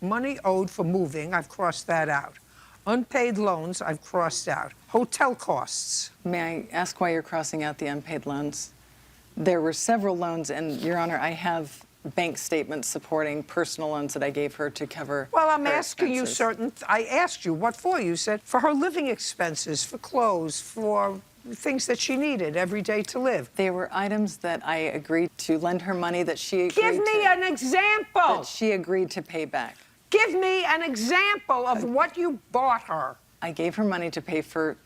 Money owed for moving, I've crossed that out. Unpaid loans, I've crossed out. Hotel costs. May I ask why you're crossing out the unpaid loans? There were several loans, and Your Honor, I have bank statements supporting personal loans that I gave her to cover. Well, I'm her asking expenses. I asked you what for. You said for her living expenses, for clothes, for things that she needed every day to live. There were items that I agreed to lend her money that she agreed Give me an example. that she agreed to pay back. Give me an example of what you bought her. I gave her money to pay for,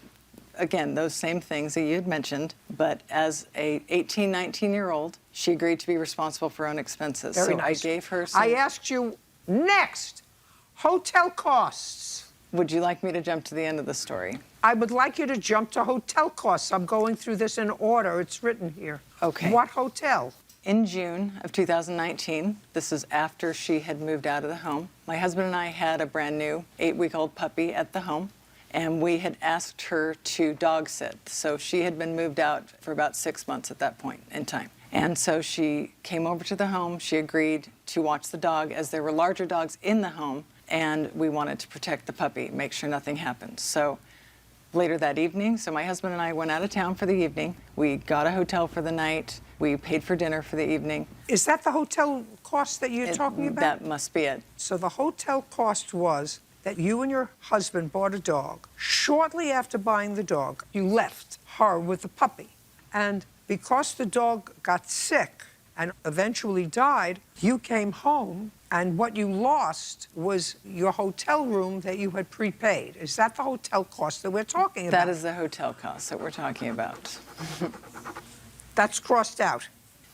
again, those same things that you had mentioned, but as a 18, 19-year-old, she agreed to be responsible for her own expenses. Very so nice. I gave her some... I asked you next, hotel costs. Would you like me to jump to the end of the story? I would like you to jump to hotel costs. I'm going through this in order. It's written here. Okay. What hotel? In June of 2019, this is after she had moved out of the home, my husband and I had a brand new 8-week-old puppy at the home, and we had asked her to dog sit. So she had been moved out for about 6 months at that point in time. And so she came over to the home. She agreed to watch the dog as there were larger dogs in the home, and we wanted to protect the puppy, make sure nothing happened. So later that evening, so my husband and I went out of town for the evening. We got a hotel for the night. We paid for dinner for the evening. Is that the hotel cost that you're talking about? That must be it. So the hotel cost was that you and your husband bought a dog. Shortly after buying the dog, you left her with the puppy. And because the dog got sick and eventually died, you came home, and what you lost was your hotel room that you had prepaid. Is that the hotel cost that we're talking about? That is the hotel cost that we're talking about. That's crossed out.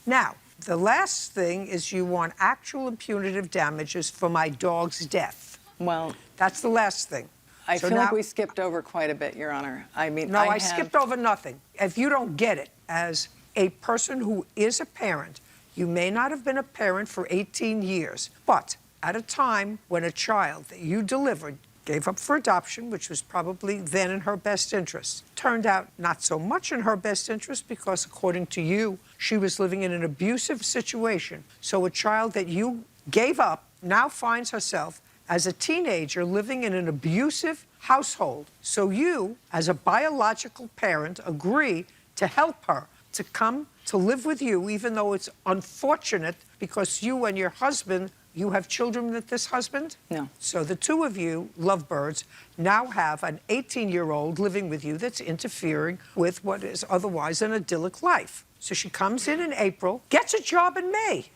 Now, the last thing is you want actual and punitive damages for my dog's death. Well, that's the last thing. I feel like we skipped over quite a bit, Your Honor. I mean, no, I skipped over nothing. If you don't get it, as a person who is a parent, you may not have been a parent for 18 years, but at a time when a child that you delivered gave up for adoption, which was probably then in her best interest, turned out not so much in her best interest because, according to you, she was living in an abusive situation. So a child that you gave up now finds herself as a teenager living in an abusive household. So you, as a biological parent, agree to help her to come to live with you, even though it's unfortunate because you and your husband, you have children with this husband? No. So the two of you, lovebirds, now have an 18-year-old living with you that's interfering with what is otherwise an idyllic life. So she comes in April, gets a job in May.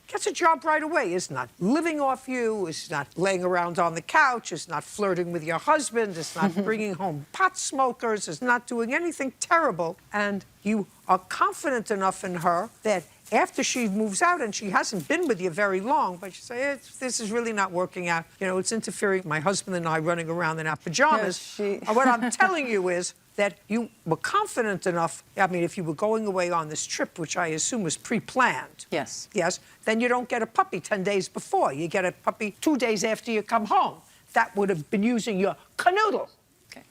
Gets a job right away, is not living off you, is not laying around on the couch, is not flirting with your husband, is not bringing home pot smokers, is not doing anything terrible. And you are confident enough in her that after she moves out, and she hasn't been with you very long, but you say, this is really not working out. You know, it's interfering. My husband and I running around in our pajamas. What I'm telling you is that you were confident enough. I mean, if you were going away on this trip, which I assume was pre-planned. Yes. Yes, then you don't get a puppy 10 days before. You get a puppy 2 days after you come home. That would have been using your canoodle. Okay.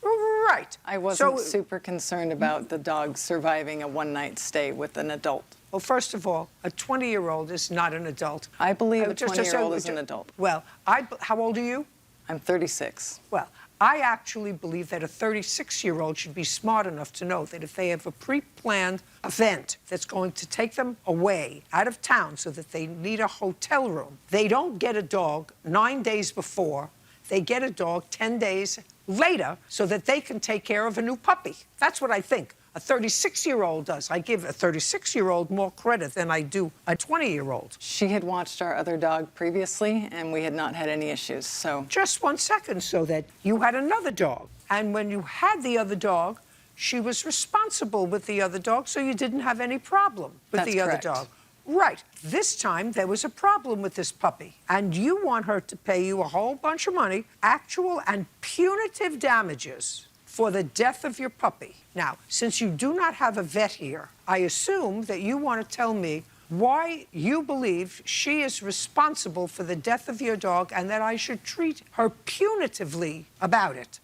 Right. I wasn't super concerned about the dog surviving a one-night stay with an adult. Well, first of all, a 20-year-old is not an adult. I believe a 20-year-old is an adult. Well, how old are you? I'm 36. Well, I actually believe that a 36-year-old should be smart enough to know that if they have a pre-planned event that's going to take them away out of town so that they need a hotel room, they don't get a dog 9 days before. They get a dog 10 days later so that they can take care of a new puppy. That's what I think a 36-year-old does. I give a 36-year-old more credit than I do a 20-year-old. She had watched our other dog previously, and we had not had any issues, so... Just 1 second, so that you had another dog. And when you had the other dog, she was responsible with the other dog, so you didn't have any problem with the other dog. Right. This time, there was a problem with this puppy, and you want her to pay you a whole bunch of money, actual and punitive damages, for the death of your puppy. Now, since you do not have a vet here, I assume that you want to tell me why you believe she is responsible for the death of your dog and that I should treat her punitively about it.